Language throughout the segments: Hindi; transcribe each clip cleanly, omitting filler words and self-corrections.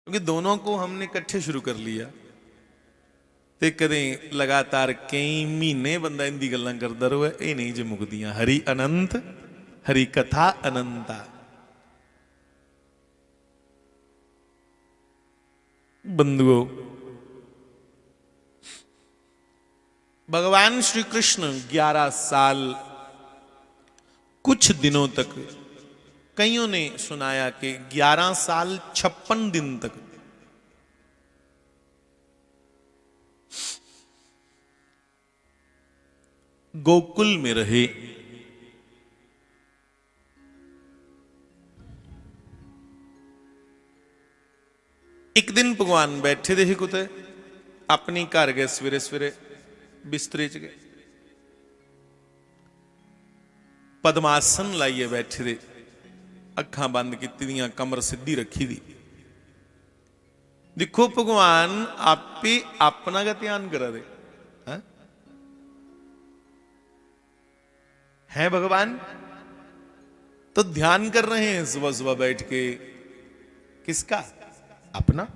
क्योंकि दोनों को हमने इकट्ठे शुरू कर लिया ते कदें लगातार कई महीने बंदा इनकी गल्लां करता रहे, ये नहीं जे मुकदियां। हरि अनंत, हरि कथा अनंता। बंधुओं, भगवान श्री कृष्ण 11 साल कुछ दिनों तक, कईयों ने सुनाया कि 11 साल 56 दिन तक गोकुल में रहे। एक दिन भगवान बैठे दे कुते अपनी घर गए, सवेरे सवेरे बिस्तरे च गए, पद्मासन लाइए बैठे दे, अखां बंद की दियां, कमर सीधी रखी दी। देखो भगवान आपे अपना का ध्यान करा दे है भगवान तो ध्यान कर रहे हैं सुबह सुबह बैठ के। किसका? अपना।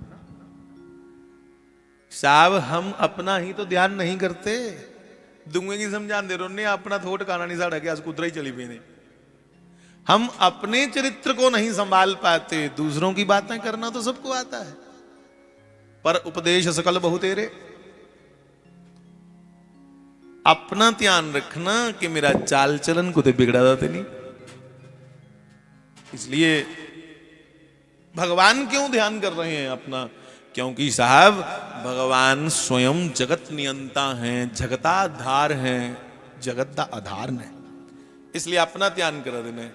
साहब हम अपना ही तो ध्यान नहीं करते, दूंगे की समझाते रोने, अपना थोड़ा ठिकाना नहीं साड़ा कि आज कुदरा ही चली पे ने। हम अपने चरित्र को नहीं संभाल पाते, दूसरों की बातें करना तो सबको आता है, पर उपदेश सकल बहुतेरे। अपना ध्यान रखना कि मेरा चाल चलन कुछ बिगड़ा जाते नहीं। इसलिए भगवान क्यों ध्यान कर रहे हैं अपना? क्योंकि साहब भगवान स्वयं जगत नियंता हैं, जगताधार हैं, जगत का आधार ने। इसलिए अपना ध्यान करा देने,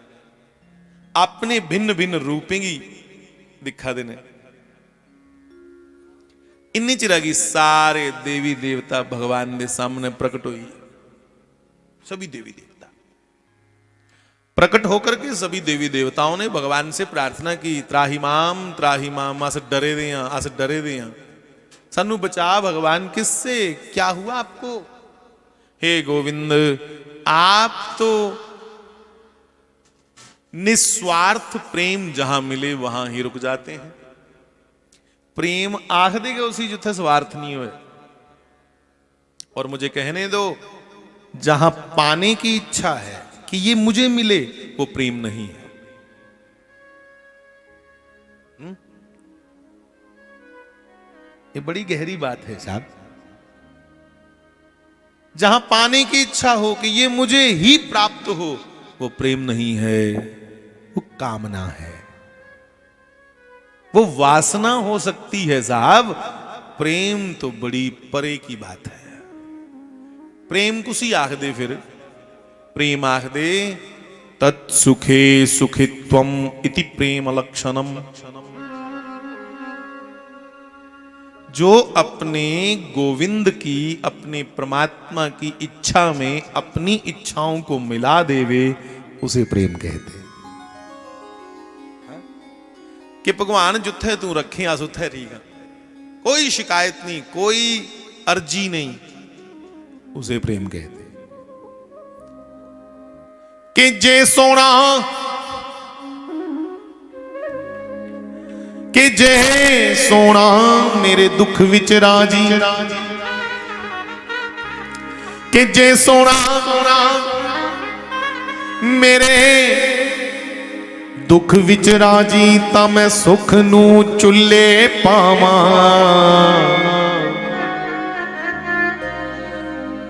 अपने भिन्न भिन्न रूपेंगी दिखा देने। इन्नी चिरा की सारे देवी देवता भगवान के सामने प्रकट हुई। सभी देवी देवता प्रकट होकर के सभी देवी देवताओं ने भगवान से प्रार्थना की, त्राही माम, अस डरे दे, अस डरे दे, सानू बचा भगवान। किससे? क्या हुआ आपको? हे गोविंद, आप तो निस्वार्थ प्रेम जहां मिले वहां ही रुक जाते हैं। प्रेम आख देगा उसी जिथे स्वार्थ नहीं हुए। और मुझे कहने दो, जहां पाने की इच्छा है कि ये मुझे मिले, वो प्रेम नहीं है। ये बड़ी गहरी बात है साहब। जहां पाने की इच्छा हो कि ये मुझे ही प्राप्त हो, वो प्रेम नहीं है, वो कामना है, वो वासना हो सकती है साहब। प्रेम तो बड़ी परे की बात है। प्रेम कुसी आख दे, फिर प्रेम आख दे तत्सुखे सुखित्वम इति प्रेम लक्षणम। जो अपने गोविंद की, अपने परमात्मा की इच्छा में अपनी इच्छाओं को मिला देवे, उसे प्रेम कहते। कि भगवान जुथे तू रखे अस उथे ठीक है, कोई शिकायत नहीं, कोई अर्जी नहीं, उसे प्रेम कहते। कि जे सोना, कि जे सोना मेरे दुख विच राजी, कि जे सोना मेरे दुख विच राजी, ता मैं सुख नू चुल्ले पावां।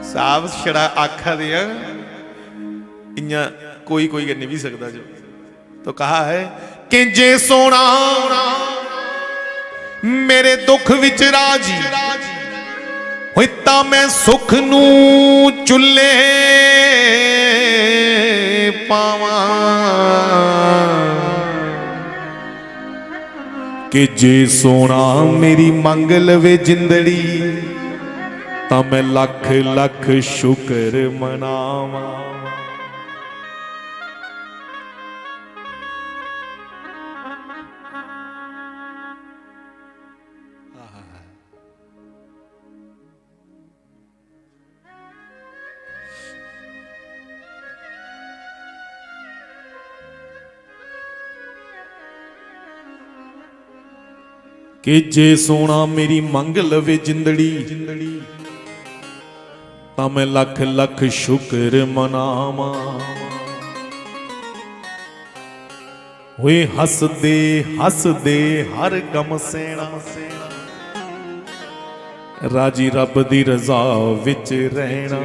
साहब छड़ा आखा दिया इन्या कोई कोई कर नहीं भी सकता। जो तो कहा है कि जे सोना मेरे दुख विच राजी, होता मैं सुख नू चुल्ले पावां। कि जे सोना मेरी मंग लवे जिंदड़ी, ता मैं लख लख शुक्र मनावा। कि जे सोना मेरी मंग लवे जिंदड़ी तां मैं लख लख शुक्र मनावा। होए हसदे हसदे हर गम सेना राजी रब दी रजा विच रहना।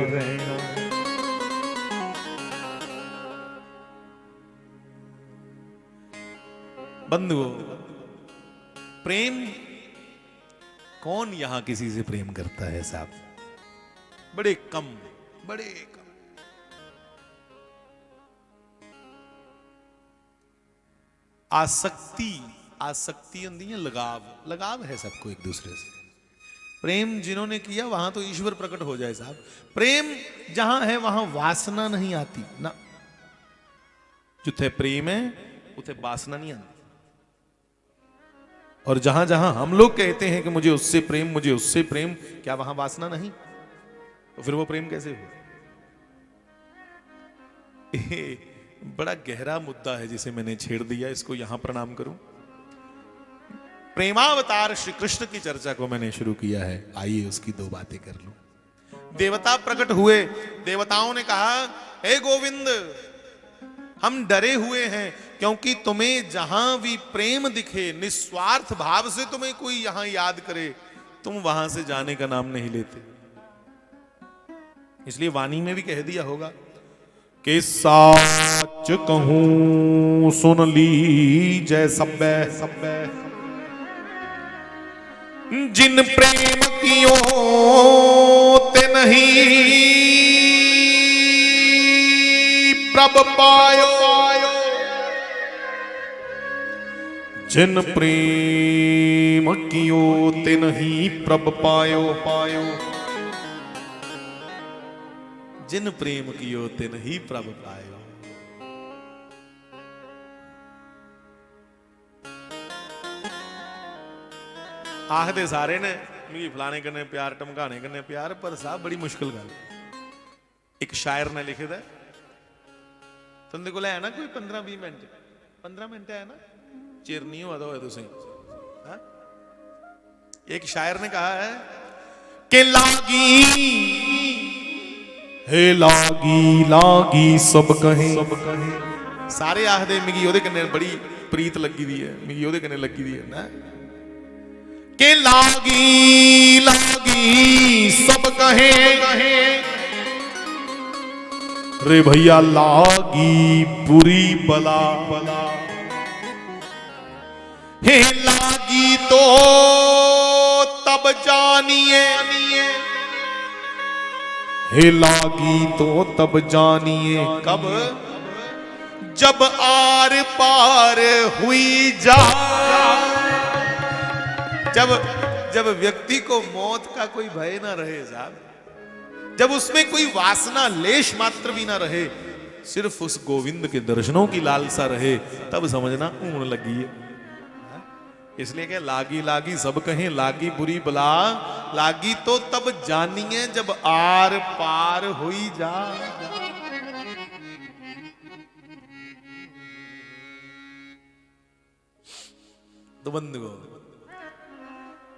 बंधुओं, प्रेम कौन यहां किसी से प्रेम करता है साहब? बड़े कम, बड़े कम। आसक्ति, आसक्ति होती है, लगाव, लगाव है सबको एक दूसरे से। प्रेम जिन्होंने किया वहां तो ईश्वर प्रकट हो जाए साहब। प्रेम जहां है वहां वासना नहीं आती ना। जिथे प्रेम है उथे वासना नहीं आती। और जहां जहां हम लोग कहते हैं कि मुझे उससे प्रेम, मुझे उससे प्रेम, क्या वहां वासना नहीं? तो फिर वो प्रेम कैसे हो? बड़ा गहरा मुद्दा है जिसे मैंने छेड़ दिया, इसको यहां प्रणाम करूं। प्रेमावतार श्री कृष्ण की चर्चा को मैंने शुरू किया है, आइए उसकी दो बातें कर लूं। देवता प्रकट हुए, देवताओं ने कहा, हे गोविंद, हम डरे हुए हैं क्योंकि तुम्हें जहां भी प्रेम दिखे, निस्वार्थ भाव से तुम्हें कोई यहां याद करे, तुम वहां से जाने का नाम नहीं लेते। इसलिए वाणी में भी कह दिया होगा कि साच कहूं सुन ली जय सब्बै सब्बै, जिन प्रेम कियो ते नहीं प्रभ पायो, जिन प्रेम कियो ते नहीं प्रभ पायो पायो, जिन प्रेम कियो ते नहीं प्रभ पायो। आखदे सारे ने मिगी फलाने कन्ने प्यार, टमकाने कन्ने प्यार, पर साहब बड़ी मुश्किल गल। एक शायर ने लिखे दा, तुंदे कोल है ना कोई 15-20 मिनट? 15 मिनट है ना, चिर नहीं हुआ तो तुसी। एक शायर ने कहा है कि लागी हे लागी लागी सब कहे, सब कहे। सारे आखदे मिगी ओदे कन्ने बड़ी प्रीत लगी दी है, मिगी ओदे कन्ने लगी दी है ना, कि लागी लागी सब कहे कहे, रे भैया लागी बुरी बला बला, हे लागी तो तब जानिए, हे लागी तो तब जानिए, कब? जब आर पार हुई जा। जब व्यक्ति को मौत का कोई भय ना रहे साहब, जब उसमें कोई वासना लेश मात्र भी ना रहे, सिर्फ उस गोविंद के दर्शनों की लालसा रहे, तब समझना ऊन लगी है। इसलिए क्या लागी लागी सब कहें, लागी बुरी बला, लागी तो तब जानिए जब आर पार हुई जा। तो बंधुओं,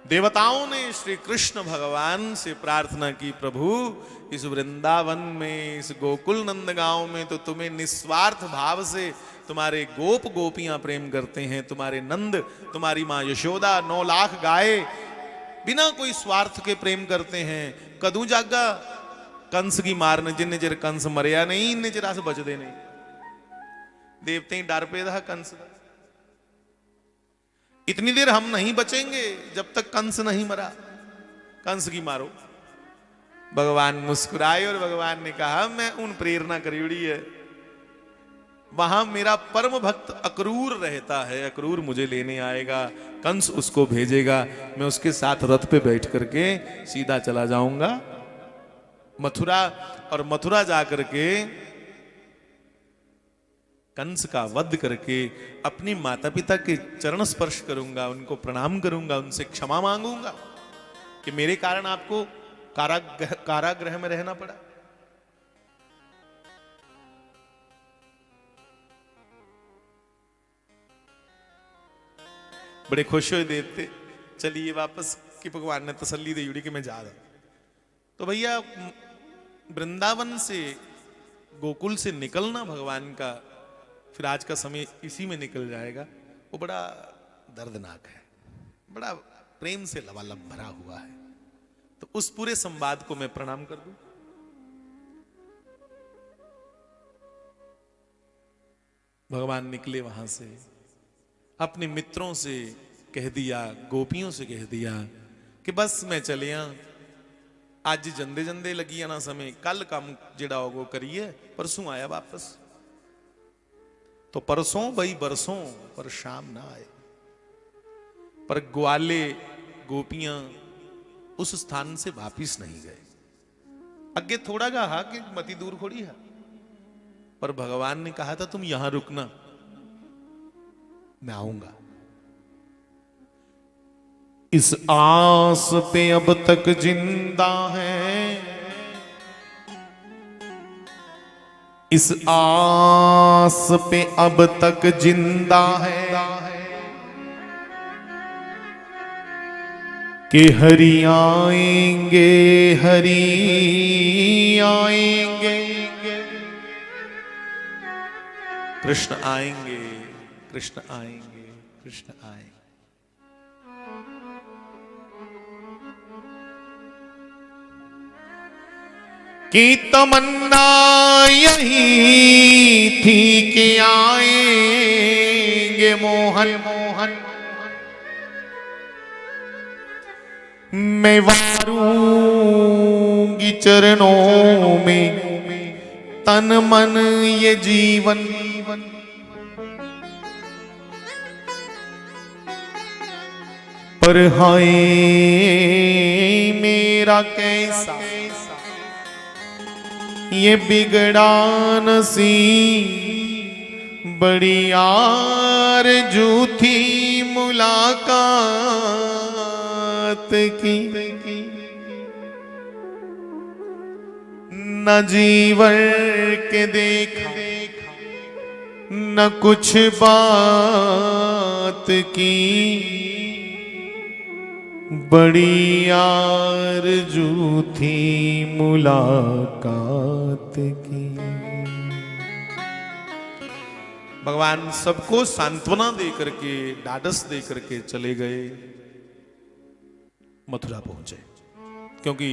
देवताओं ने श्री कृष्ण भगवान से प्रार्थना की, प्रभु इस वृंदावन में, इस गोकुल नंदगांव में तो तुम्हें निस्वार्थ भाव से तुम्हारे गोप गोपियां प्रेम करते हैं, तुम्हारे नंद, तुम्हारी मां यशोदा 9 लाख गाय बिना कोई स्वार्थ के प्रेम करते हैं। कदू जागा कंस की मारन, जिन्ने चिर कंस मरिया नहीं इन्ने चिर अस बचदे नहीं। देवते ही डर पे था कंस का, इतनी देर हम नहीं बचेंगे जब तक कंस नहीं मरा, कंस की मारो। भगवान मुस्कुराए और भगवान ने कहा, मैं उन प्रेरणा करीबड़ी है, वहां मेरा परम भक्त अक्रूर रहता है, अक्रूर मुझे लेने आएगा, कंस उसको भेजेगा, मैं उसके साथ रथ पे बैठ करके सीधा चला जाऊंगा मथुरा, और मथुरा जाकर के कंस का वध करके अपनी माता पिता के चरण स्पर्श करूंगा, उनको प्रणाम करूंगा, उनसे क्षमा मांगूंगा कि मेरे कारण आपको कारागृह में रहना पड़ा। बड़े खुश हुए देवते, चलिए वापस कि भगवान ने तसल्ली दी जुड़ी कि मैं जा रहा। तो भैया वृंदावन से, गोकुल से निकलना भगवान का, फिर आज का समय इसी में निकल जाएगा, वो बड़ा दर्दनाक है, बड़ा प्रेम से लबालब भरा हुआ है। तो उस पूरे संवाद को मैं प्रणाम कर दूं। भगवान निकले वहां से, अपने मित्रों से कह दिया, गोपियों से कह दिया कि बस मैं चलिया, आज जंदे जंदे लगी ना समय, कल काम जिड़ा होगो करिए, परसों आया वापस। तो परसों भाई बरसों, पर शाम ना आए। पर ग्वाले गोपियां उस स्थान से वापिस नहीं गए। अगे थोड़ा गा हा कि मती दूर खोड़ी है, पर भगवान ने कहा था तुम यहां रुकना, मैं आऊंगा। इस आस पे अब तक जिंदा है, इस आस पे अब तक जिंदा है कि हरि आएंगे, हरि आएंगे, कृष्ण आएंगे, कृष्ण आएंगे, कृष्ण आएंगे। की तमन्ना यही थी कि आएंगे मोहन, मोहन मैं वारूंगी चरणों में तन मन ये जीवन, पर हाय मेरा कैसा ये बिगड़ा नसीब, बड़ी आरज़ू थी मुलाकात की, न जीवन के देखा न कुछ बात की, बड़ी आरज़ू थी मुलाकात की। भगवान सबको सांत्वना दे करके, ढाढ़स दे करके चले गए, मथुरा पहुंचे। क्योंकि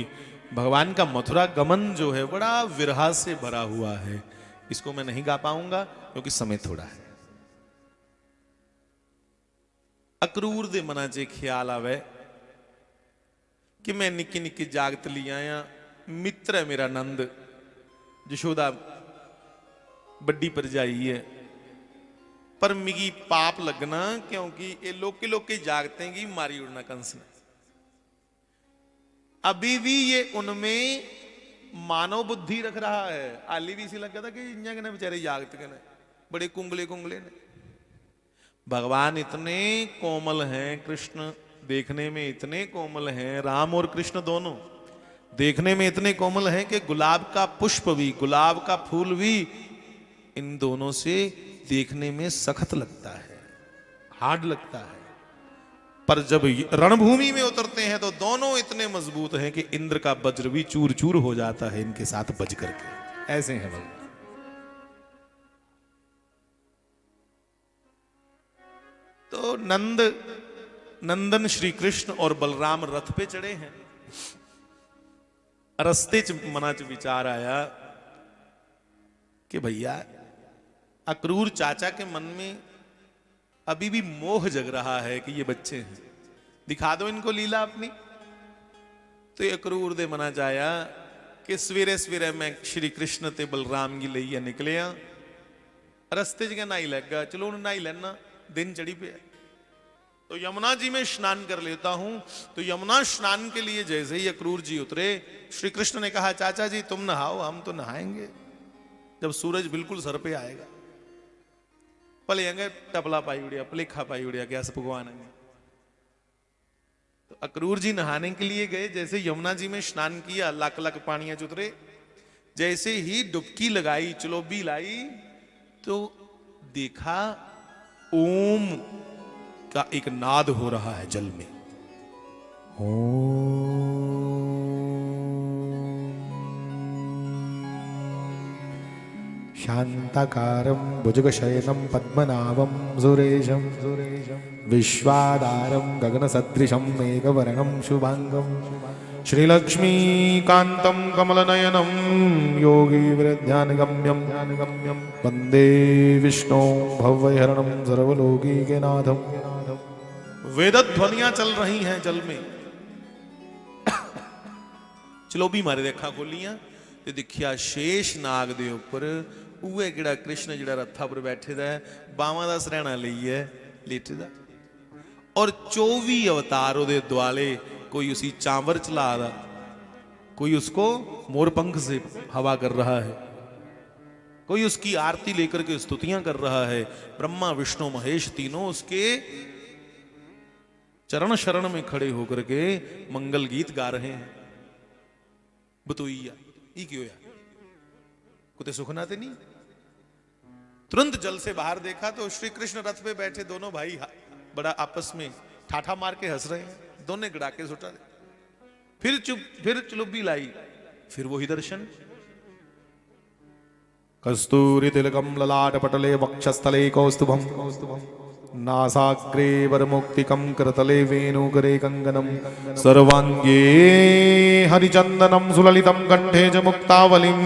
भगवान का मथुरा गमन जो है बड़ा विरहा से भरा हुआ है, इसको मैं नहीं गा पाऊंगा क्योंकि समय थोड़ा है। अक्रूर दे मना च ख्याल आवे कि मैं निक्की निक्की जागत ली आया, मित्र है मेरा नंद, जशोदा बड़ी परजाई है, पर मिगी पाप लगना क्योंकि ये लोके लोके जागते की मारी उड़ना कंस ने। अभी भी ये उनमें मानव बुद्धि रख रहा है। आली भी इसी लगा था कि इन्या के बेचारे जागते के ने बड़े कुंगले कुंगले ने। भगवान इतने कोमल हैं, कृष्ण देखने में इतने कोमल हैं, राम और कृष्ण दोनों देखने में इतने कोमल हैं कि गुलाब का पुष्प भी, गुलाब का फूल भी इन दोनों से देखने में सख्त लगता है, हार्ड लगता है। पर जब रणभूमि में उतरते हैं तो दोनों इतने मजबूत हैं कि इंद्र का वज्र भी चूर चूर हो जाता है इनके साथ बज करके। ऐसे हैं भगवान। तो नंदन श्री कृष्ण और बलराम रथ पे चढ़े हैं। रस्ते च मना च विचार आया कि भैया अक्रूर चाचा के मन में अभी भी मोह जग रहा है कि ये बच्चे हैं, दिखा दो इनको लीला अपनी। तो ये अक्रूर दे मना जाया कि सवेरे सवेरे मैं श्री कृष्ण ते बलराम की लइया निकले, रस्ते च नहाई लगा, चलो नहाई लेना, दिन चढ़ी पे। तो यमुना जी में स्नान कर लेता हूं। तो यमुना स्नान के लिए जैसे ही अक्रूर जी उतरे, श्री कृष्ण ने कहा चाचा जी तुम नहाओ, हम तो नहाएंगे जब सूरज बिल्कुल सर पे आएगा। पलेंगे टपला पाई उड़िया, पलेखा पाई उड़िया, क्या सब भगवान है। तो अक्रूर जी नहाने के लिए गए, जैसे यमुना जी में स्नान किया, लाख लाख पानियां उतरे, जैसे ही डुबकी लगाई, चलोबी लाई, तो देखा ओम का एक नाद हो रहा है जल में। शांताकारं भुजगशयनं पद्मनाभं सुरेशं विश्वाधारं गगनसदृशं मेघवर्णं शुभांगं श्रीलक्ष्मीकान्तं कमलनयनं योगीवृद्ध्यानगम्यं वन्दे विष्णु भवभयहरणं सर्वलोकैकनाथं। वेदध्वनियां चल रही हैं जल में। चलो भी मारे देखा खोलियां ते दिखिया शेष नाग दे ऊपर उहे किड़ा कृष्ण जिहड़ा रथा पर बैठे दा है, बावां दा सरैणा लईए लेटे दा, और 24 अवतार उहदे दुआले, कोई उसी चांवर चला रहा, कोई उसको मोरपंख से हवा कर रहा है, कोई उसकी आरती लेकर के स्तुतियां कर रहा है। ब्रह्मा विष्णु महेश तीनों उसके चरण शरण में खड़े होकर के मंगल गीत गा रहे हैं। बतोइया ई क्यों या कुते सुखना ते नहीं। तुरंत जल से बाहर देखा तो श्री कृष्ण रथ पे बैठे दोनों भाई बड़ा आपस में ठाठा मार के हंस रहे हैं, दोनों गड़ाके सुटा दे। फिर चुलुब्बी लाई, फिर वही दर्शन। कस्तूरी तिलकम ललाट पटले वक्षस्थले कौस्तुभम नासाग्रे वरमुक्तिकं करतले वेणुकरे कंगनम सर्वांगे हरिचंदनम सुललितं कंठे च मुक्तावलिं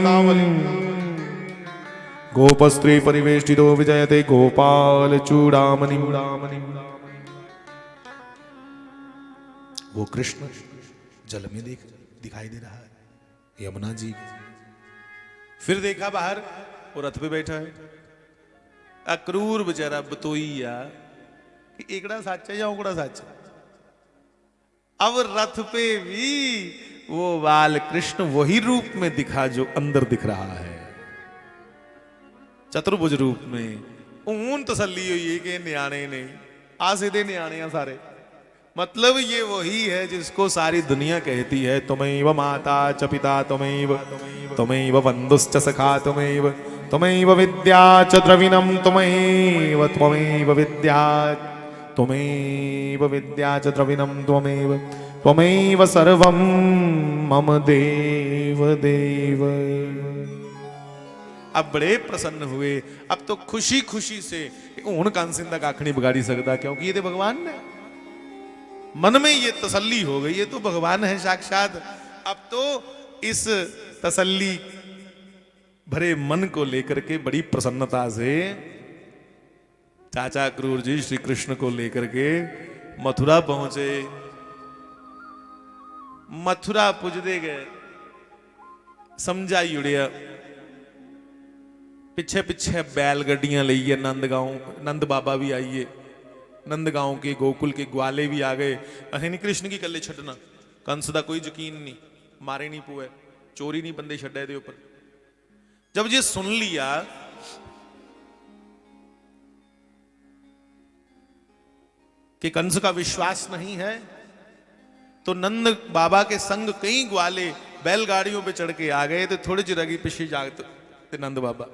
गोपस्त्री परिवेष्टितो विजयते गोपाल चूड़ामणिं। वो कृष्ण जल में दिखाई दे रहा है, यमुना जी। फिर देखा बाहर वो रथ पे बैठा है, अक्रूर बेचारा बतोइया कि एकड़ा सच है या ओकड़ा सच है। अब रथ पे भी वो बाल कृष्ण वही रूप में दिखा जो अंदर दिख रहा है, चतुर्भुज रूप में। ऊन तसल्ली हुई है कि न्याणे ने आसे दे न्याणे सारे, मतलब ये वही है जिसको सारी दुनिया कहती है तुमैव माता च पिता तुमैव बंधुश्च सखा तुमैव विद्या च द्रविणं तुमैव विद्या च द्रविणं त्वमेव सर्वं मम देव देव। अब बड़े प्रसन्न हुए, अब तो खुशी खुशी से हूं कंस दा कख नहीं बिगाड़ी सकता, क्योंकि ये तो भगवान ने। मन में ये तसल्ली हो गई, ये तो भगवान है साक्षात। अब तो इस तसल्ली भरे मन को लेकर के बड़ी प्रसन्नता से चाचा क्रूर जी श्री कृष्ण को लेकर के मथुरा पहुंचे। मथुरा पुजदे गए, समझा जुड़िया, पिछे पिछे बैलगड्डियां लईए नंद बाबा भी आइए, नंदगांव के गोकुल के ग्वाले भी आ गए। अहे नहीं कृष्ण की कले छड़ना, कंस दा कोई यकीन नहीं, मारे नहीं पुए, चोरी नहीं बंदे छड़े दे ऊपर। जब ये सुन लिया कि कंस का विश्वास नहीं है, तो नंद बाबा के संग कई ग्वाले बैलगाड़ियों पे चढ़ के आ गए। तो थोड़ी सी रगी पिछी जागते नंद बाबा।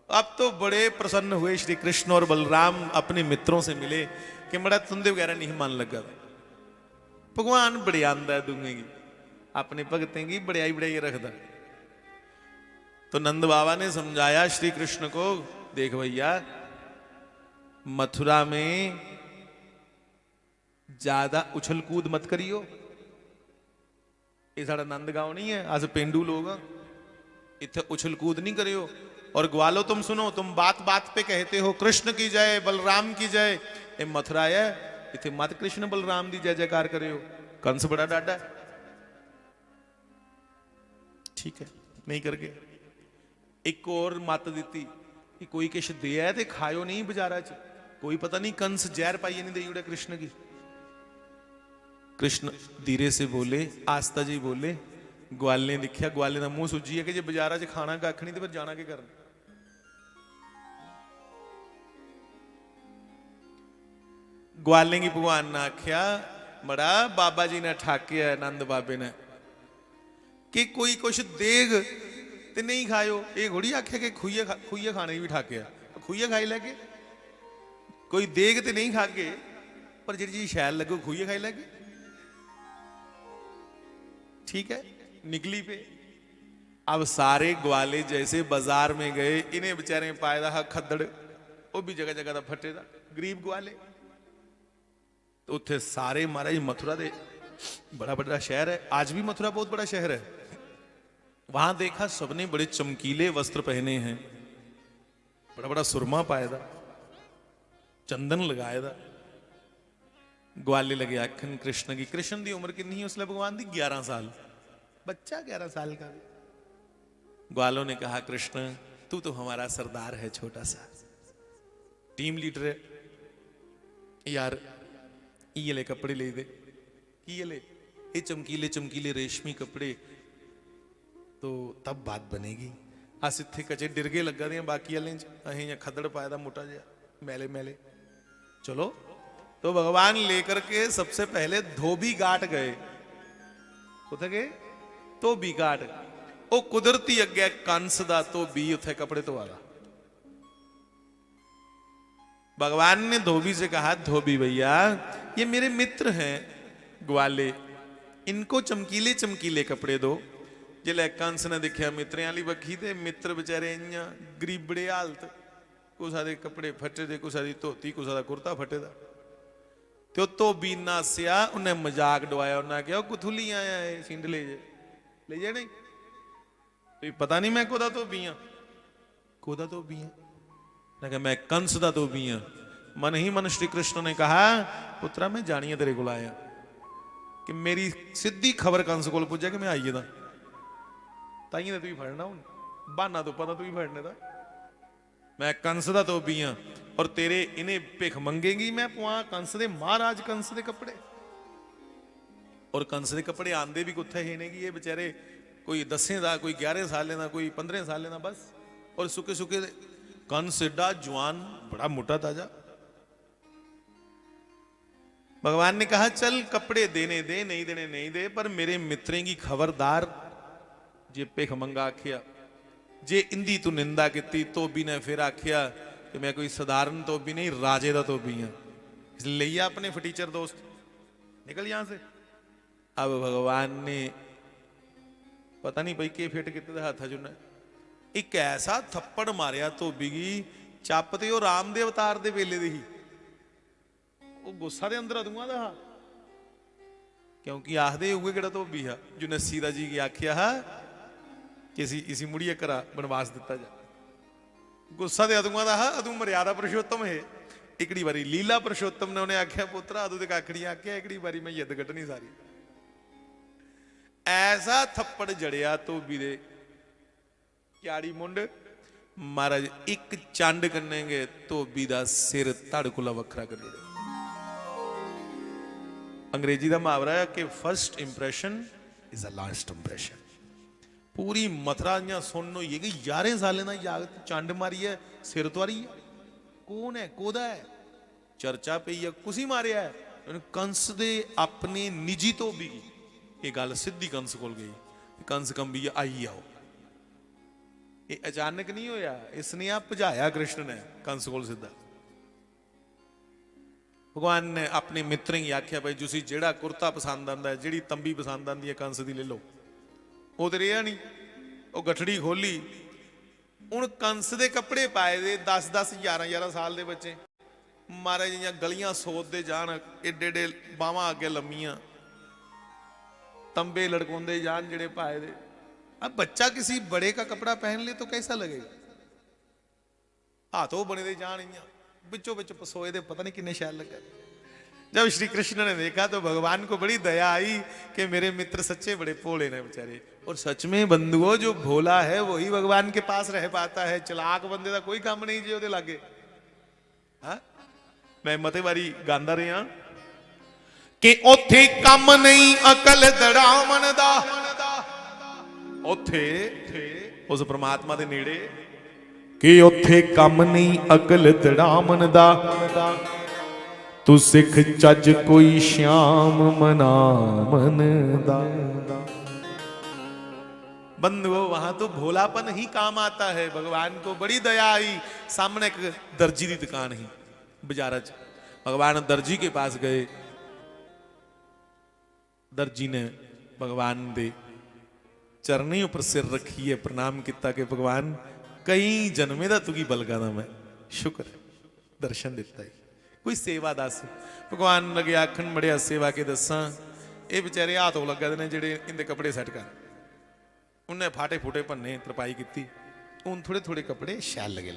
अब तो बड़े प्रसन्न हुए श्री कृष्ण और बलराम, अपने मित्रों से मिले कि बड़ा तुंदे वगैरह नहीं मन लगा, भगवान बड़े आंदा दूंगी अपने भगतें की बड़ाई रखता। तो नंद बाबा ने समझाया श्री कृष्ण को, देख भैया मथुरा में ज्यादा उछल कूद मत करियो, ये साड़ा नंदगांव नहीं है, आज पेंडू लोग इतने उछल कूद नहीं करियो। और ग्वालो तुम सुनो, तुम बात बात पे कहते हो कृष्ण की जय बलराम की जय, ये मथुरा है इतने मत कृष्ण बलराम की जय जयकार करियो, कंस बड़ा डाडा। ठीक है, नहीं करके एक और मत दी कि कोई किश दिया तो खायो नहीं बाजारा च, कोई पता नहीं कंस जहर पाइए नहीं दे उड़े कृष्ण की। कृष्ण धीरे से बोले, आस्था जी बोले। ग्वाल ने दिखा, ग्वाले का मुंह सुजी है कि जो बाजारा च खाना कख नहीं तो फिर जाना के करना। ग्वाले की भगवान ने आख्या, बड़ा बाबा जी ने ठाकिया नंद बाबे ने कि कोई कुछ देग ते नहीं खायो। ये घोड़ी आख्या कि खुइये खाने भी ठाकिया, खुइये खाई लैगे, कोई देग ते नहीं खागे पर जी शैल लगे खुइये खाई लैगे। ठीक है, निकली पे। अब सारे ग्वाले जैसे बाजार में गए, इन्हें बेचारे पाए दा खद्दड़, वो भी जगह जगह का फटे दा गरीब ग्वाले। तो उत्थे सारे महाराज मथुरा दे, बड़ा बड़ा शहर है, आज भी मथुरा बहुत बड़ा शहर है। वहां देखा सबने बड़े चमकीले वस्त्र पहने हैं, बड़ा बड़ा सुरमा पाया था, चंदन लगाया था। ग्वाले लगे आखन कृष्ण की। कृष्ण की उम्र कितनी है उसने भगवान दी? 11 साल, बच्चा 11 साल का। ग्वालों ने कहा कृष्ण तू तो हमारा सरदार है, छोटा सा टीम लीडर है यार, ये ले कपड़े ले दे, ये ले, ये चमकीले चमकीले रेशमी कपड़े, तो तब बात बनेगी। अस इत्थे कचे डिरगे लगा दे बाकी वाले अं खदड़ पाया था मोटा जहा मैले मैले। चलो, तो भगवान लेकर के सबसे पहले धोबी घाट गए। उथे गए धोबी घाट, वो कुदरती अगे कंस दा धोबी उथे कपड़े धोआला। भगवान ने धोबी से कहा धोबी भैया ये मेरे मित्र हैं ग्वाले, इनको चमकीले चमकीले कपड़े दो। जिले कंस ने देखा मित्रें वाली बखी ते मित्र बेचारे इं गरीबड़े हालत, कुसा दे कपड़े फटे दे, कुसा दी धोती, कुसा दा कुर्ता फटे दा। तो धोबी नासिया, उन्हें मजाक डवाया, उन्हें कहा कुथुली आया है सिंडले जे ले जाए नहीं, तो पता नहीं मैं कोदा धोबी हाँ, कोदा धोबी हाँ, मैं कंस दा धोबी हाँ। मन ही मन श्री कृष्ण ने कहा पुत्रा मैं जानिए तेरे को आया कि मेरी सीधी खबर कंस को पुजा कि मैं आइए दा, ताइए तू ही फड़ना हूं, बहाना तो पता तू ही फड़ने का। मैं कंस दा धोबी हाँ और तेरे इन्हें भिख मंगेगी मैं पुआ कंस दे महाराज कंस दे कपड़े। और कंस दे कपड़े आंदे भी कुत्थे है नहीं, ये बेचारे कोई 10 दा, कोई 11 साल का, कोई 15 साल का बस। और सुके सुके कंस एडा जवान, बड़ा मोटा ताजा। भगवान ने कहा चल कपड़े देने दे, नहीं देने नहीं दे, पर मेरे मित्रें की खबरदार, जे भिख मंगा आखिया, जे इंदी तू निंदा की। धोबी ने फिर आखिया कि मैं कोई साधारण धोबी नहीं, राजे का धोबी हाँ, इसलिए लिया अपने फटीचर दोस्त, निकल यहां से। अब भगवान ने पता नहीं भाई के फिट किते हाथ चुना, एक ऐसा थप्पड़ मारिया धोबी की, चप ते राम दे अवतार दे वेले दी ही, वो गुस्सा दे अंदर अदूआ दा, क्योंकि आखदे उगे केड़ा धोबी है जो नसीरा जी की आखिया है कि इसी मुड़िए करा बनवास दिता जा। गुस्सा दे अदुआ दा, अदू मर्यादा पुरुषोत्तम है। एकड़ी बारी लीला पुरुषोत्तम ने उन्हें आख्या पुत्रा अदू ते काखड़ी आख्या, एकड़ी बारी मैं युद्ध कटनी सारी। ऐसा थप्पड़ जड़िया धोबी दे क्याड़ी मुंड, महाराज एक चंड कन्ने गए धोबी दा सिर धड़कुला वखरा कर दिया। अंग्रेजी का मुहावरा है कि first impression is a last impression. पूरी मथुरा इं सुन होई कि 11 साल का जागत चंड मारी है, सिर तुआरी है, कौन है कोदा है, चर्चा पई है, कुसी मारिया है। कंस दे अपने निजी धोबी की ये गल सीधी कंस कोल गई, कंस कंबी आई आओ। ये अचानक नहीं होया, इसने आप भजाया कृष्ण ने कंस कोल सीधा। भगवान ने अपने मित्रें ही आख्या भाई तुसी जेड़ा कुर्ता पसंद आता है, जिहड़ी तंबी पसंद आती है कंस दी ले लो। वो तो रहा नहीं, वो गठड़ी खोली, हूँ कंस दे कपड़े पाए दे 10-10 11-11 साल के बच्चे, महाराज जी गलियां सोदते जान, एडे एडे बावां अगे लम्मियां, तंबे लड़काते जान जेड़े पाए दे। अब बच्चा किसी बड़े का कपड़ा पहन ले तो कैसा लगेगा, हाथों बने दे जान, बिचों बिच पसोए दे, पता नहीं किन्ने शैल लगे। जब श्री कृष्ण ने देखा तो भगवान को बड़ी दया आई कि मेरे मित्र सच्चे बड़े भोले ने बेचारे। और सच में बंधुओं जो भोला है वही भगवान के पास रह पाता है, चलाक बंदे का कोई काम नहीं जो लागे। हाँ मैं मते बारी गांदा रहा कि ओथे काम नहीं अकल दड़ामन दा, ओथे उस परमात्मा दे नेड़े कि ओथे काम नहीं अकल दड़ामन दा, तू सिख चज कोई श्याम मनामन दा। बंधुओं वहां तो भोलापन ही काम आता है। भगवान को बड़ी दया आई, सामने एक दर्जी की दुकान ही बाजार च, भगवान दर्जी के पास गए, दर्जी ने भगवान दे चरनी उपर सिर रखिए प्रणाम किता कि भगवान कई जन्मे दा तुगी बलगा दा मैं शुक्र है दर्शन दिता है। कोई सेवा दस भगवान लगे आखन बड़िया सेवा के दसा ये बेचारे हाथ हो लगा ने जेडे इनके कपड़े सैट कर उन्हें फाटे फूटे भन्ने तरपाई की उन थोड़े थोड़े कपड़े शैल लगे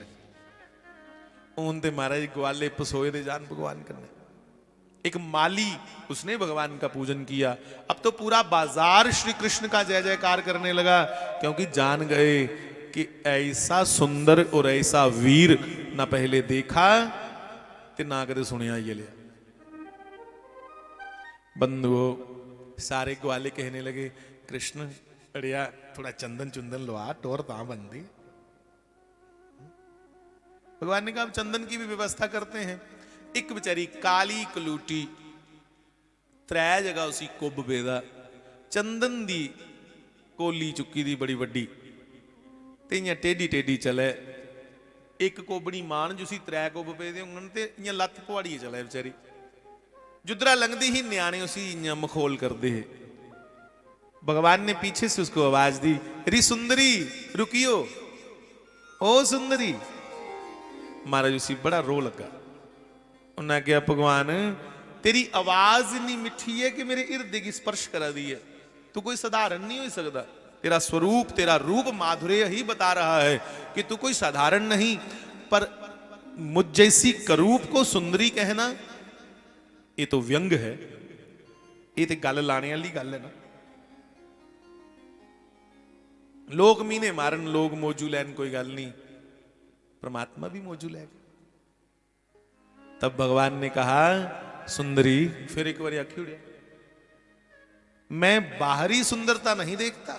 उन ते महाराज ग्वाले पसोए दे जान भगवान करने। एक माली उसने भगवान का पूजन किया। अब तो पूरा बाजार श्री कृष्ण का जय जयकार करने लगा क्योंकि जान गए कि ऐसा सुंदर और ऐसा वीर ना पहले देखा ते ना कदे सुनिया ये लिया। बंधुओं सारे ग्वाले कहने लगे कृष्ण अड़िया थोड़ा चंदन चुंदन लवा टोर ता बंदी। भगवान ने कहा अब चंदन की भी व्यवस्था करते हैं। एक बेचारी काली कलूटी त्रै जगह उसी कुब बेदा चंदन दी कोली चुकी दी बड़ी वड्डी ते इयां टेढ़ी टेढ़ी चले एक कोबड़ी मान जुसी त्रै कुब पेदे होंगन ते इयां लत्त पवाड़िए चले बेचारी जुदरा लंघदी ही न्याणे उसी इयां मखौल करदे है। भगवान ने पीछे से उसको आवाज दी री सुंदरी रुकियो ओ सुंदरी। महाराज उसी बड़ा रो लगा। उन्हें कहा भगवान तेरी आवाज इतनी मिठी है कि मेरे हृदय की स्पर्श करा दी है। तू कोई साधारण नहीं हो सकता। तेरा स्वरूप तेरा रूप माधुर्य ही बता रहा है कि तू कोई साधारण नहीं। पर मुझ जैसी करूप को सुंदरी कहना ये तो व्यंग है। ये तो गल लाने वाली गल है ना। लोग मीने मारन लोग मौजू लैन कोई गल नहीं परमात्मा भी मौजू लैगा। तब भगवान ने कहा सुंदरी फिर एक बार आखी उड़िया मैं बाहरी सुंदरता नहीं देखता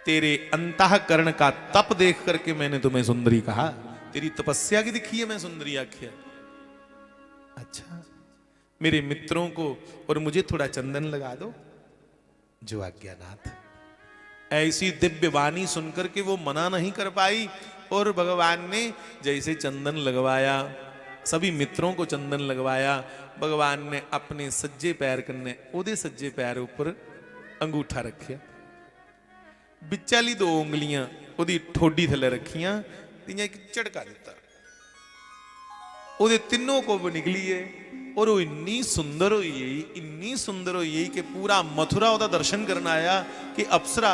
तेरे अंतःकरण का तप देख करके मैंने तुम्हें सुंदरी कहा। तेरी तपस्या की दिखी है मैं सुंदरी आख्या। अच्छा मेरे मित्रों को और मुझे थोड़ा चंदन लगा दो। जो आज्ञानाथ। ऐसी दिव्य वाणी सुनकर के वो मना नहीं कर पाई और भगवान ने जैसे चंदन लगवाया सभी मित्रों को चंदन लगवाया। भगवान ने अपने सज्जे पैर कन्ने ओदे सज्जे पैर ऊपर अंगूठा रखिया बिचाली दो उंगलियां ओदी ठोडी थले रखियां एक झटका दिता ओदे तीनों को निकली है और वो इन्नी सुंदर हुई कि पूरा मथुरा ओदा दर्शन करना आया कि अप्सरा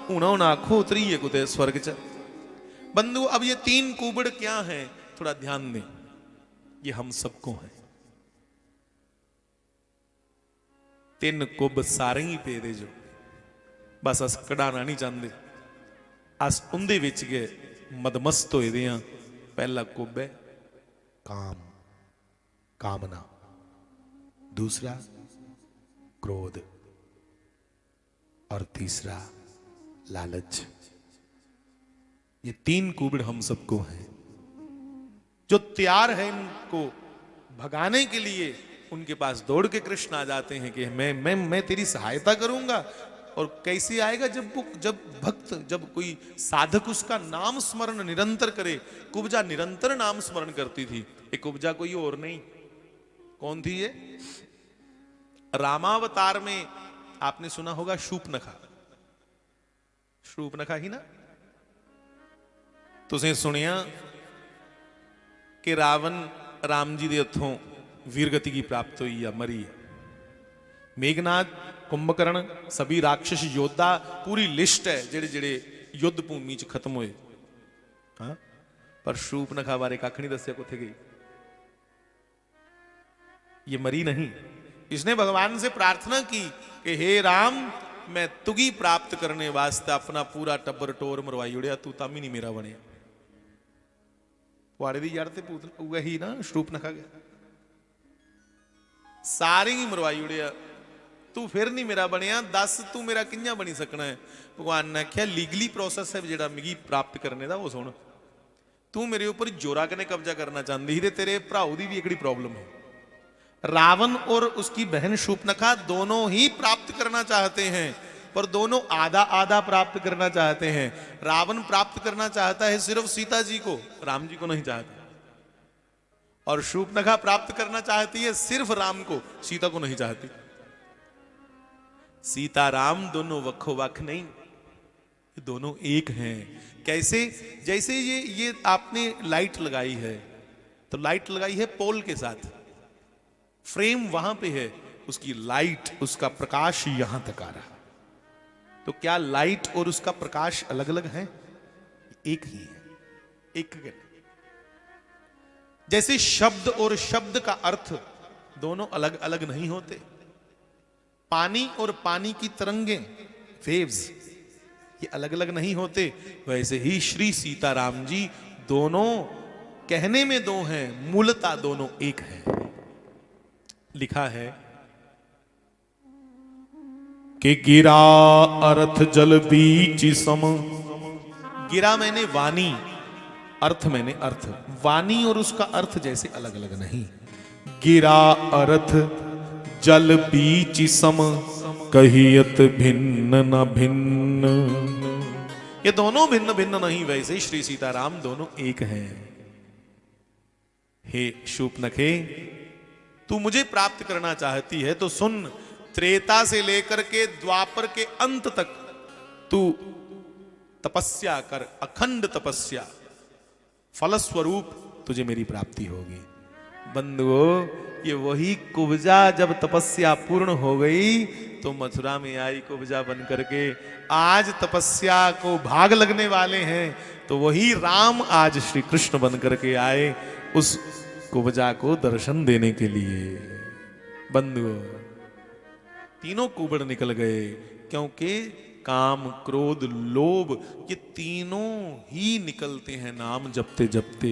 हूं आखो उतरी है कुते स्वर्ग च। बंधु अब ये तीन कुबड़ क्या हैं थोड़ा ध्यान दें। ये हम सबको है। तीन कुब सारे ही पे दे जो बस अस कढ़ाना नहीं चाहते अस उंदे विच गए मदमस्त होए दे हां। पहला कुब है काम कामना दूसरा क्रोध और तीसरा लालच। ये तीन कुबड़ हम सबको हैं। जो तैयार है इनको भगाने के लिए उनके पास दौड़ के कृष्ण आ जाते हैं कि मैं तेरी सहायता करूंगा। और कैसे आएगा जब भक्त जब कोई साधक उसका नाम स्मरण निरंतर करे। कुब्जा निरंतर नाम स्मरण करती थी। एक कुब्जा कोई और नहीं कौन थी ये रामावतार में आपने सुना होगा शूर्पणखा। शूर्पणखा ही ना तुसें सुनिया कि रावण राम जी के हथों वीरगति की प्राप्त हुई या मरी है। मेघनाथ कुंभकर्ण सभी राक्षस योद्धा पूरी लिस्ट है जेड़े जेड़े युद्ध भूमि च खत्म हुए। हाँ पर शूर्पणखा बारे कख नहीं दसिया कुत्थे गई। ये मरी नहीं। इसने भगवान से प्रार्थना की कि हे राम मैं तुगी प्राप्त करने वास्ते अपना पूरा टब्बर टोर मरवाई उड़िया तू तम ही नहीं मेरा बने। पुआड़े की जड़ से पूत उगा ही ना शूर्पणखा गया सारे ही मरवाई उड़िया तू फिर नहीं मेरा बनया दस तू मेरा किंजा बनी सकना है। भगवान ने आख्या लीगली प्रोसेस है जो मिगी प्राप्त करने का वो सुन। तू मेरे ऊपर जोरा कने कब्जा करना चाहती थी तेरे भराऊ की भी एक प्रॉब्लम है। रावण और उसकी बहन शूर्पणखा दोनों ही प्राप्त करना चाहते हैं पर दोनों आधा आधा प्राप्त करना चाहते हैं। रावण प्राप्त करना चाहता है सिर्फ सीता जी को राम जी को नहीं चाहता और शूर्पणखा प्राप्त करना चाहती है सिर्फ राम को सीता को नहीं चाहती। सीताराम दोनों वखो वख नहीं, दोनों एक हैं। कैसे? जैसे ये आपने लाइट लगाई है, तो लाइट लगाई है पोल के साथ, फ्रेम वहां पे है, उसकी लाइट, उसका प्रकाश यहां तक आ रहा, तो क्या लाइट और उसका प्रकाश अलग अलग है? एक ही है, एक है। जैसे शब्द और शब्द का अर्थ दोनों अलग अलग नहीं होते, पानी और पानी की तरंगें, वेव्स, ये अलग अलग नहीं होते, वैसे ही श्री सीताराम जी दोनों कहने में दो हैं, मूलतः दोनों एक हैं। लिखा है कि गिरा अर्थ जल बीच सम, गिरा मैंने वाणी, अर्थ मैंने अर्थ, वाणी और उसका अर्थ जैसे अलग अलग नहीं। गिरा अर्थ जल बीच सम, कहियत भिन्न न भिन्न, ये दोनों भिन्न भिन्न नहीं, वैसे श्री सीताराम दोनों एक हैं। हे शूपनखे, तू मुझे प्राप्त करना चाहती है तो सुन, त्रेता से लेकर के द्वापर के अंत तक तू तपस्या कर, अखंड तपस्या, फलस्वरूप तुझे मेरी प्राप्ति होगी। बंधुओं, ये वही कुब्जा जब तपस्या पूर्ण हो गई तो मथुरा में आई कुब्जा बन करके, आज तपस्या को भाग लगने वाले हैं, तो वही राम आज श्री कृष्ण बन करके आए उस कुब्जा को दर्शन देने के लिए। बंधुओं, तीनों कुबड़ निकल गए, क्योंकि काम, क्रोध, लोभ, ये तीनों ही निकलते हैं नाम जपते जपते,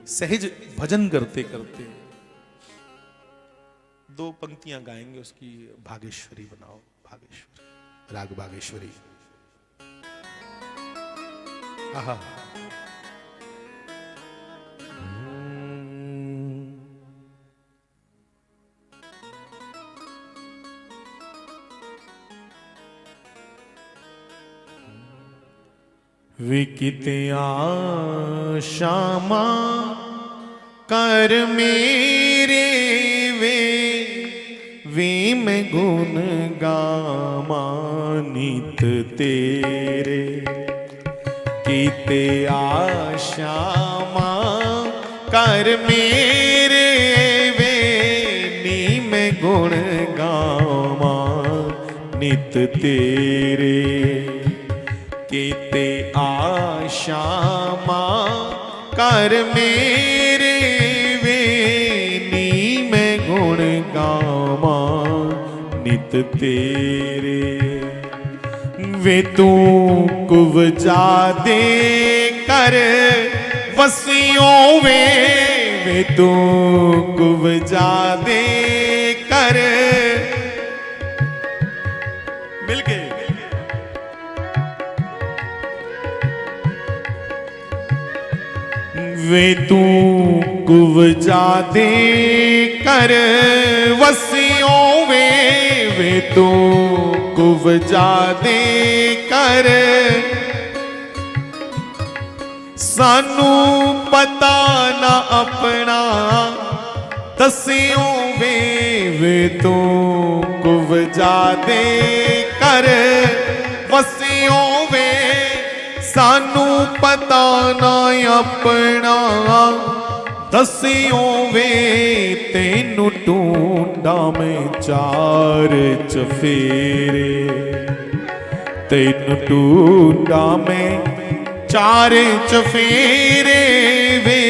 सहज भजन करते करते। दो पंक्तियां गाएंगे उसकी, भागेश्वरी बनाओ, भागेश्वरी, राग भागेश्वरी। आहा, विकित आशामा कर मेरे वे मैं गुण गामानित तेरे, कीते आशामा कर मेरे वे नी मैं गुण गामानित तेरे, कीते आशामा कर मेरे वे नी मैं गुण गामा नित तेरे। वे तू कुब्जा दे कर वसियों वे तू कुब्जा दे कर, मिलके वे तू कुब्जा दे कर वसियों वे तू कुब्जा दे कर, सानू पता ना अपना दसियों वे तू कुब्जा दे कर वसियों वे, सानू पता ना अपना दसियों वे, तेनू ढूंढा मैं चार चफेरे, तेनू ढूंढा मैं चार चफेरे वे,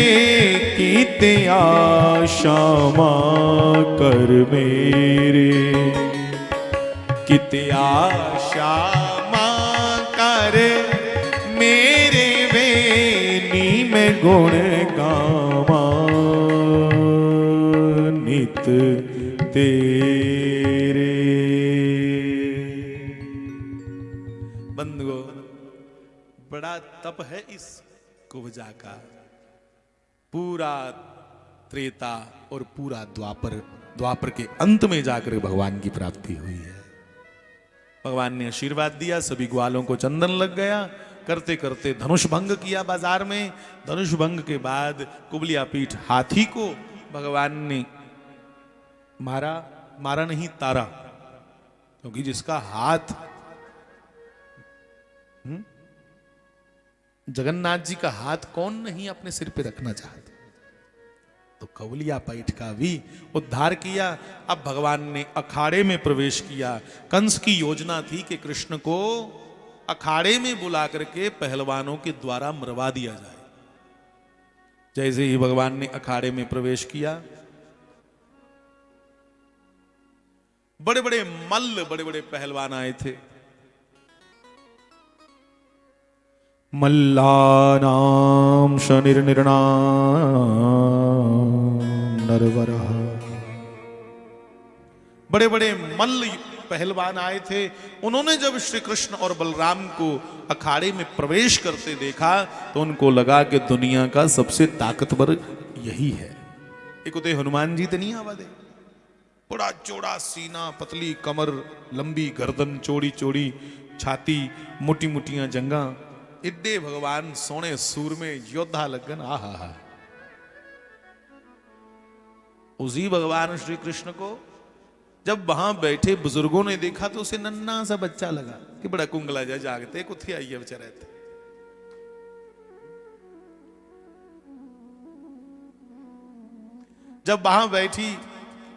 कीते आशामा कर मेरे, कीते आशामा कर मेरे वे नी मैं गुण गावा नित तेरे। बंधुओं, बड़ा तप है इस कुब्जा का, पूरा त्रेता और पूरा द्वापर के अंत में जाकर भगवान की प्राप्ति हुई है। भगवान ने आशीर्वाद दिया, सभी ग्वालों को चंदन लग गया, करते करते धनुष भंग किया बाजार में। धनुष भंग के बाद कुबलिया पीठ हाथी को भगवान ने मारा नहीं तारा, क्योंकि जिसका हाथ जगन्नाथ जी का हाथ कौन नहीं अपने सिर पे रखना चाहते। तो कवलिया पैठ का भी उद्धार किया। अब भगवान ने अखाड़े में प्रवेश किया। कंस की योजना थी कि कृष्ण को अखाड़े में बुला करके पहलवानों के द्वारा मरवा दिया जाए। जैसे ही भगवान ने अखाड़े में प्रवेश किया, बड़े बड़े मल्ल, बड़े बड़े पहलवान आए थे। मल्लानाम शनिर्निर्णाम नरवरः। बड़े बड़े मल्ल पहलवान आए थे। उन्होंने जब श्री कृष्ण और बलराम को अखाड़े में प्रवेश करते देखा तो उनको लगा कि दुनिया का सबसे ताकतवर यही है। एक उदय हनुमान जी तो नहीं आवादे, बड़ा चौड़ा सीना, पतली कमर, लंबी गर्दन, चौड़ी चौड़ी छाती, मोटी मोटियां जंगा, इड्डे भगवान सोने सूर में योद्धा लगन। आहा हा। उसी भगवान श्री कृष्ण को जब वहां बैठे बुजुर्गों ने देखा तो उसे नन्ना सा बच्चा लगा कि बड़ा कुंगला जा जागते कुत्थी आई है बेचारे थे। जब वहां बैठी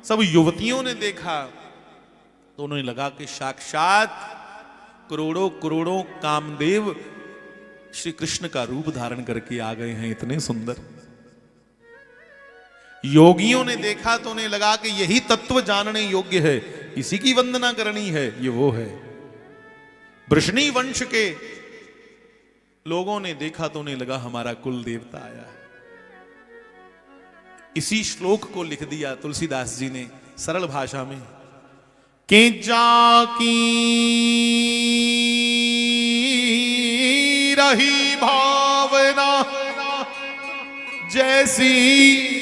सब युवतियों ने देखा तो उन्हें लगा कि साक्षात करोड़ों करोड़ों कामदेव श्री कृष्ण का रूप धारण करके आ गए हैं, इतने सुंदर। योगियों ने देखा तो उन्हें लगा कि यही तत्व जानने योग्य है, इसी की वंदना करनी है, ये वो है। वृष्णि वंश के लोगों ने देखा तो उन्हें लगा हमारा कुल देवता आया है। इसी श्लोक को लिख दिया तुलसीदास जी ने सरल भाषा में कि जाकी रही भावना जैसी,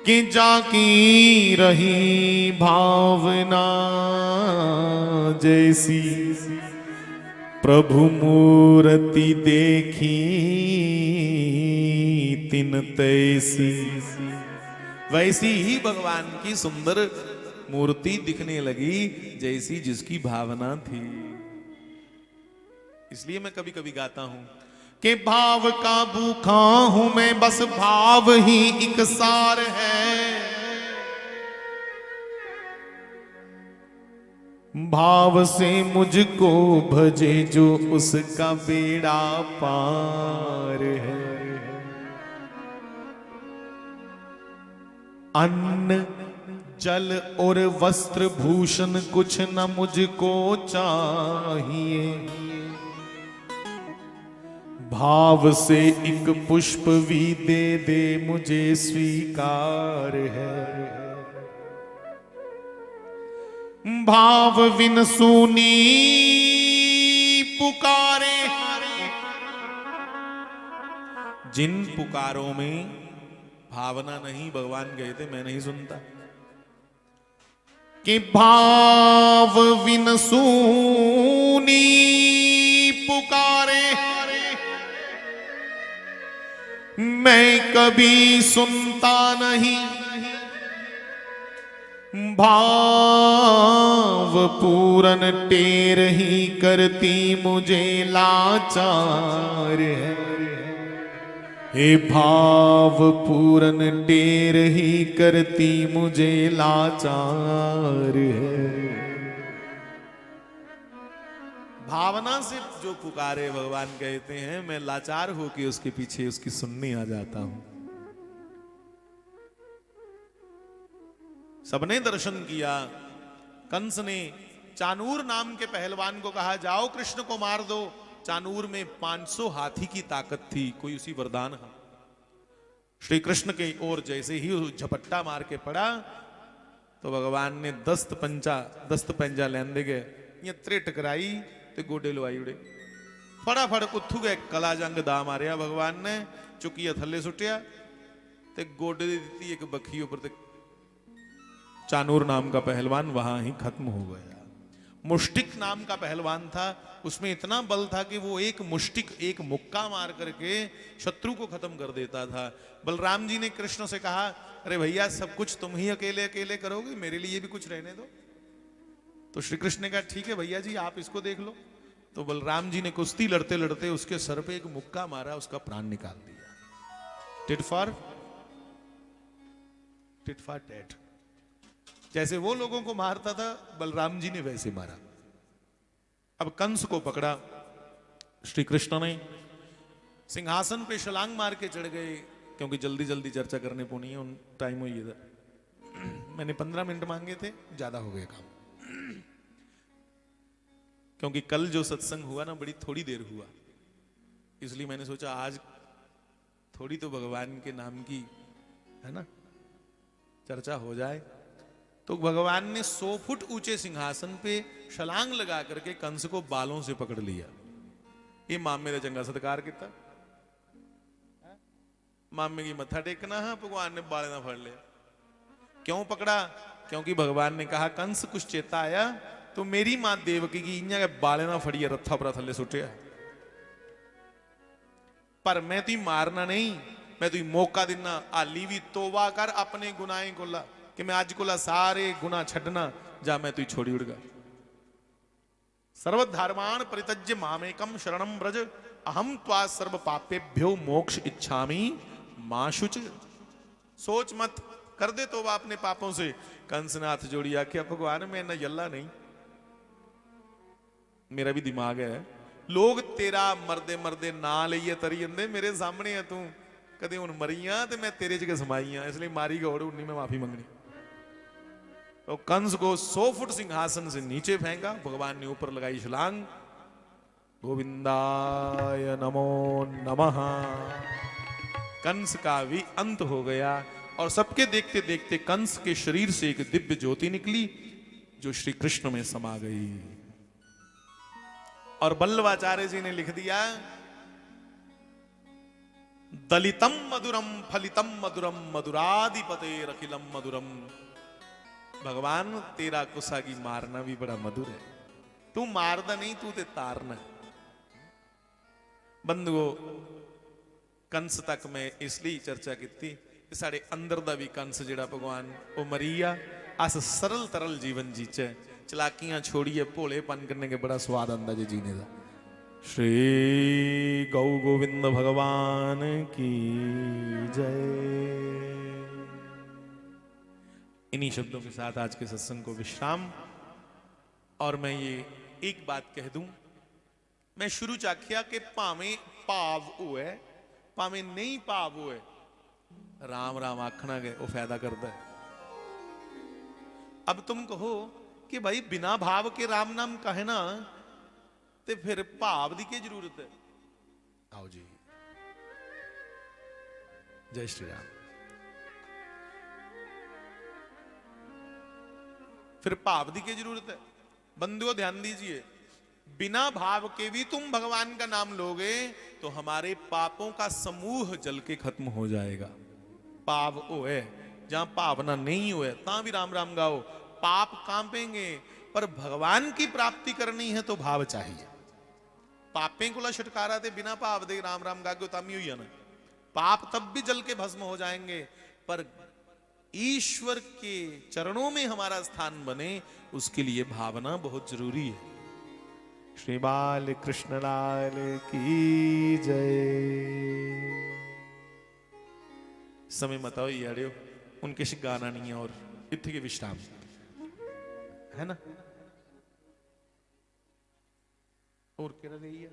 कि जाकी रही भावना जैसी, प्रभु मूर्ति देखी तिन तैसी। वैसी ही भगवान की सुंदर मूर्ति दिखने लगी जैसी जिसकी भावना थी। इसलिए मैं कभी कभी गाता हूं कि भाव का भूखा हूं मैं, बस भाव ही एक सार है। भाव से मुझको भजे जो उसका बेड़ा पार है। अन्न जल और वस्त्र भूषण कुछ न मुझको चाहिए, भाव से एक पुष्प भी दे दे मुझे स्वीकार है। भाव विन सुनी पुकारे, जिन पुकारों में भावना नहीं, भगवान गए थे मैं नहीं सुनता। कि भाव विन सुनी पुकारे मैं कभी सुनता नहीं। भाव पूरन टेर ही करती मुझे लाचार है। हे भाव पूरन टेर ही करती मुझे लाचार है। भावना से जो पुकारे भगवान कहते हैं मैं लाचार होकर उसके पीछे उसकी सुनने आ जाता हूं। सबने दर्शन किया। कंस ने चानूर नाम के पहलवान को कहा जाओ कृष्ण को मार दो। चानूर में 500 हाथी की ताकत थी, कोई उसी वरदान है। श्री कृष्ण के ओर जैसे ही झपट्टा मार के पड़ा तो भगवान ने दस्त पंजा लेन दे गए, ये त्रे टकराई ते गोडे लुआई उड़े। फटाफट उथू गए कला जंग दा मारिया भगवान ने, चुकिया थले सुटिया ते गोडे दी दी एक बखी ऊपर ते चानूर नाम का पहलवान वहां ही खत्म हो गया। मुष्टिक नाम का पहलवान था, उसमें इतना बल था कि वो एक मुष्टिक, एक मुक्का मार करके शत्रु को खत्म कर देता था। बलराम जी ने कृष्ण से कहा, अरे भैया सब कुछ तुम ही अकेले अकेले करोगे, मेरे लिए भी कुछ रहने दो। तो श्री कृष्ण ने कहा, ठीक है भैया जी, आप इसको देख लो। तो बलराम जी ने कुश्ती लड़ते लड़ते उसके सर पे एक मुक्का मारा, उसका प्राण निकाल दिया। Tit for tat. जैसे वो लोगों को मारता था, बलराम जी ने वैसे मारा। अब कंस को पकड़ा श्री कृष्ण ने, सिंहासन पे छलांग मार के चढ़ गए, क्योंकि जल्दी जल्दी चर्चा करने पोनी है, उन टाइम हुई इधर। मैंने 15 मिनट मांगे थे, ज्यादा हो गए काम, क्योंकि कल जो सत्संग हुआ ना, बड़ी थोड़ी देर हुआ, इसलिए मैंने सोचा आज थोड़ी तो भगवान के नाम की, है ना, चर्चा हो जाए। तो भगवान ने 100 फुट ऊंचे सिंहासन पे छलांग लगा करके कंस को बालों से पकड़ लिया। ये मामे का चंगा सत्कार किया, मामे की मत्था टेकना है, भगवान ने बाले ना फड़ लिया। क्यों पकड़ा? क्योंकि भगवान ने कहा, कंस कुछ चेता आया तो मेरी मां देवकी की इन्या के बाले ना फड़िए, रथा पर थले सुटिया, पर मैं तुझ मारना नहीं, मैं तुझ मौका देना, हाली भी तोबा कर अपने गुनाहें कोला, कि मैं आज कोला सारे गुना छड़ना, जा मैं तुझ छोड़ी उड़गा। सर्वधर्मान् परित्यज्य मामेकम शरणं व्रज, अहम त्वा सर्व पापेभ्यो मोक्ष इच्छामि मा शुच। सोच मत, कर दे तोबा अपने पापों से। कंस ने हाथ जोड़ी, आख्या भगवान मैं ना यल्ला नहीं, मेरा भी दिमाग है, लोग तेरा मरदे मरदे ना लईए तरी जंदे, मेरे सामने है तू, कदे हुण मरीया ते मैं तेरे च समाई हाँ, इसलिए मारी गौड़ उन्नी में माफी मंगनी। तो कंस को 100 फुट सिंहासन से नीचे फेंका, भगवान ने ऊपर लगाई छलांग। गोविंदाय नमो नमः। कंस का भी अंत हो गया, और सबके देखते देखते कंस के शरीर से एक दिव्य ज्योति निकली, जो श्री कृष्ण में समा गई। और बल्लवाचार्य जी ने लिख दिया, दलितम मधुरम फलितम मधुरम मधुराधिपते रखिलम मधुरम। भगवान तेरा कुसागी मारना भी बड़ा मधुर है, तू मारदा नहीं, तू ते तारना। बंधुओं, कंस तक मैं इसलिए चर्चा की, साढ़े अंदर दा भी कंस जिहड़ा भगवान वो मरीया, अस सरल तरल जीवन जीचे, चलाकियां छोड़िए, भोलेपन करने के बड़ा स्वाद आंदा जे जीने का। श्री गौ गोविंद भगवान की जय। इन्हीं शब्दों के साथ आज के सत्संग को विश्राम। और मैं ये एक बात कह दूं, मैं शुरू च आख्या कि भावें भाव होए भावें नहीं भाव होए, राम राम आखना गए वो फायदा करता है। अब तुम कहो कि भाई बिना भाव के राम नाम कहे ना, ते फिर भाव की क्या जरूरत है? आओ जी, जय श्री राम। फिर भाव की क्या जरूरत है? बंधुओं ध्यान दीजिए, बिना भाव के भी तुम भगवान का नाम लोगे तो हमारे पापों का समूह जल के खत्म हो जाएगा। पाप होए, जहां भावना नहीं होए ता भी राम राम गाओ, पाप कांपेंगे, पर भगवान की प्राप्ति करनी है तो भाव चाहिए। पापें को छुटकारा दे बिना भाव दे राम राम गा के तामी हुई है ना, पाप तब भी जल के भस्म हो जाएंगे, पर ईश्वर के चरणों में हमारा स्थान बने उसके लिए भावना बहुत जरूरी है। श्री बाल कृष्ण लाल की जय। समय बताओ यारियो, उनके से गाना नहीं है और इतने के विश्राम है ना, और क्या रही है।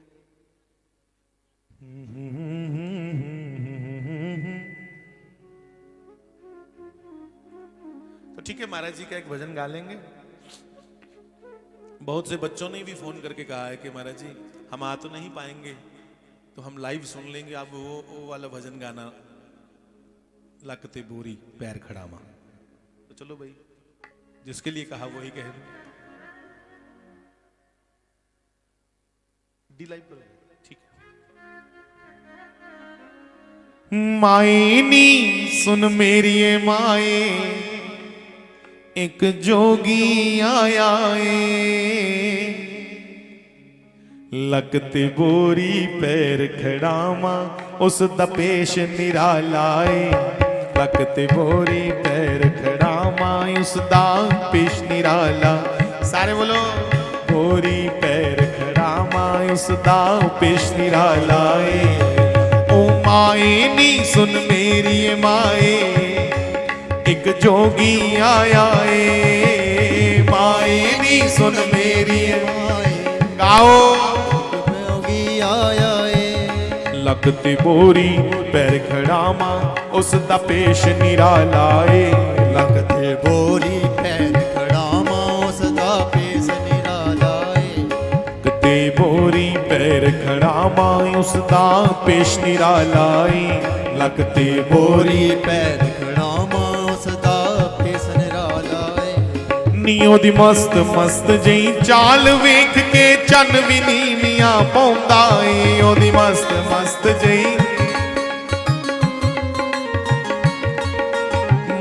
तो ठीक है, महाराज जी का एक भजन गा लेंगे। बहुत से बच्चों ने भी फोन करके कहा है कि महाराज जी हम आ तो नहीं पाएंगे, तो हम लाइव सुन लेंगे, आप वो वाला भजन गाना, लकते बोरी पैर खड़ामा। तो चलो भाई, जिसके लिए कहा वही कह दो। डी लाइव पर ठीक है। मायनी सुन मेरी माए, एक जोगी आया ਏ लगते बोरी पैर खड़ावा उस दा पेश निराला ਏ लगते बोरी पैर खड़ावा उस दा पेश निराला। सारे बोलो बोरी पैर खड़ावा उस दा पेश निराला ਏ। ओ माए नी सुन मेरी माए एक जोगी आया ਏ माए नी सुन मेरी माए गाओ जोगी आया ਏ लगते बोरी पैर खड़ावा उस दा पेश निराला ਏ लगते बोरी पैर खड़ावा उस दा पेश निराला ਏ लगते बोरी पैर खड़ावा उस दा पेश निराला ਏ लगते बोरी बोरी पैर खड़ावा उस दा पेश निराला ਏ ਨੀਓ ਦੀ ਮਸਤ ਮਸਤ ਜਈ ਚਾਲ ਵੇਖ ਕੇ ਚੰਨ ਵੀ ਨੀਵੀਆਂ ਪਾਉਂਦਾ ਏ ਉਹਦੀ ਮਸਤ ਮਸਤ ਜਈ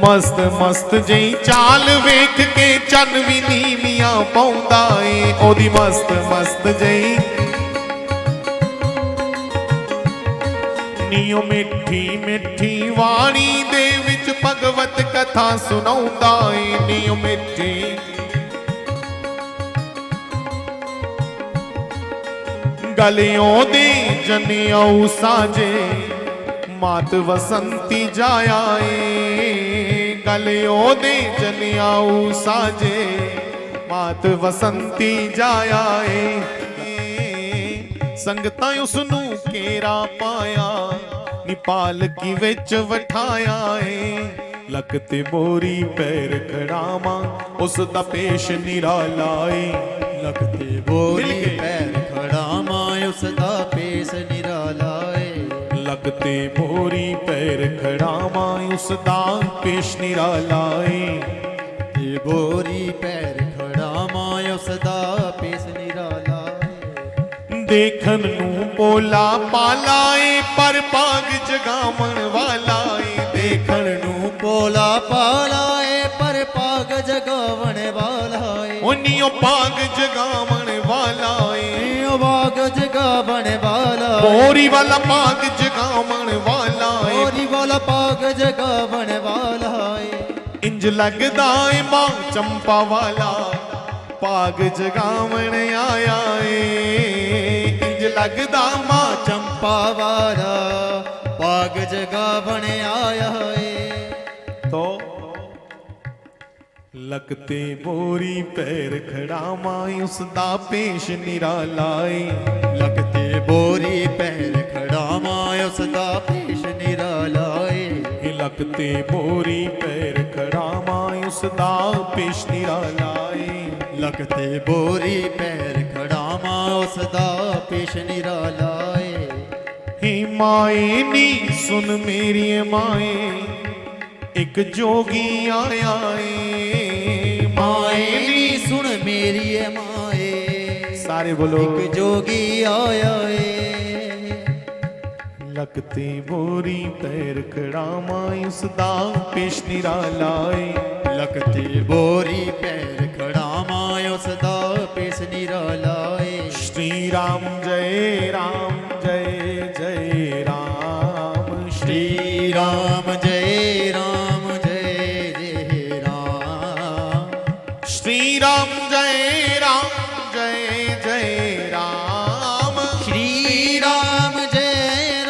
ਮਸਤ ਮਸਤ ਜਈ ਚਾਲ ਵੇਖ ਕੇ ਚੰਨ ਵੀ ਨੀਵੀਆਂ ਪਾਉਂਦਾ ਏ ਉਹਦੀ ਮਸਤ ਮਸਤ ਜਈ ਨੀਓ ਮਿੱਠੀ ਮਿੱਠੀ ਬਾਣੀ ਦੇ ਵਿੱਚ ਭਗਵਤ ਕਥਾ ਸੁਣਾਉਂਦਾ ਏ ਨੀਓ ਮਿੱਠੀ ਗਲਿਓਂ ਦੇ ਜਨਿਓ ਸਾਜੇ ਮਾਤ ਵਸੰਤੀ ਜਾਇਆ ਏ ਗਲਿਓਂ ਦੇ ਜਨਿਓ ਸਾਜੇ ਮਾਤ ਵਸੰਤੀ ਜਾਇਆ ਏ ਸੰਗਤਾਂ ਉਸ ਨੂੰ ਕੇਰਾ ਪਾਇਆ ਨਿਪਾਲ ਕੀ ਵਿੱਚ ਵਠਾਇਆ ਏ ਲਗਤੇ ਬੋਰੀ ਪੈਰ ਖੜਾਵਾ ਉਸ ਦਾ ਪੇਸ਼ ਨਿਰਾਲਾ ਏ लगते बोरी पैर खड़ावा उस दा पेश निराला ਏ लगते बोरी पैर खड़ावा उस दा पेश निराला ਏ ते बोरी पैर खड़ावा उस दा पेश निराला ਏ ਦੇਖਣ ਨੂੰ ਭੋਲਾ ਪਾਲਾ ਏ ਪਰ ਭਾਗ ਜਗਾਵਣ ਵਾਲਾ ਏ देखण नू भोला पाला ਏ पर पाग जगावण वाला ਏ ਉਨੀਓ ਭਾਗ ਜਗਾਵਣ ਵਾਲਾ ਏ ਓ भाग जगावण वाला ਏ ਬੋਰੀ ਵਾਲਾ ਭਾਗ ਜਗਾਵਣ ਵਾਲਾ ਏ बोरी वाला पाग जगावण वाला ਏ ਇੰਜ ਲੱਗਦਾ ਏ ਮਾਂ ਚੰਪਾ ਵਾਲਾ ਭਾਗ ਜਗਾਵਣ ਆਇਆ ਏ ਇੰਜ ਲੱਗਦਾ ਮਾਂ चंपा वाला पाग जगावण आया ਏ तो लगते बोरी पैर खड़ावा उस दा पेश निराला ਏ लगते बोरी पैर खड़ावा उस दा पेश निराला ਏ लगते बोरी पैर खड़ावा उस दा पेश निराला ਏ लगते बोरी पैर खड़ावा उस दा पेश निराला ਏ हे माए नी सुन मेरी माए एक जोगी आया ਏ माए नी सुन मेरी ए माए सारे बोलो एक जोगी आया ਏ लगते बोरी पैर खड़ावा उस दा पेश निराला ਏ लगते बोरी पैर खड़ावा उस दा पेश निराला ਏ श्री राम जय राम जय जय राम श्री राम जय राम जय जय राम श्री राम जय राम जय जय राम श्री राम जय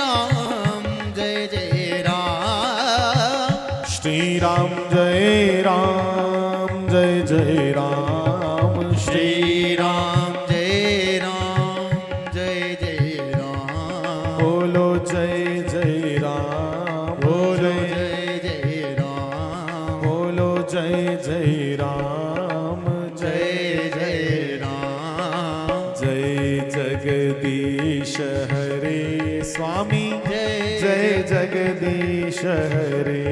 राम जय जय राम श्री राम जय राम जय जय राम श्री राम जय राम जय जय राम बोलो जय जय राम बोलो जय जय राम बोलो जय जय राम जय जय राम जय जगदीश हरे स्वामी जय जय जगदीश हरे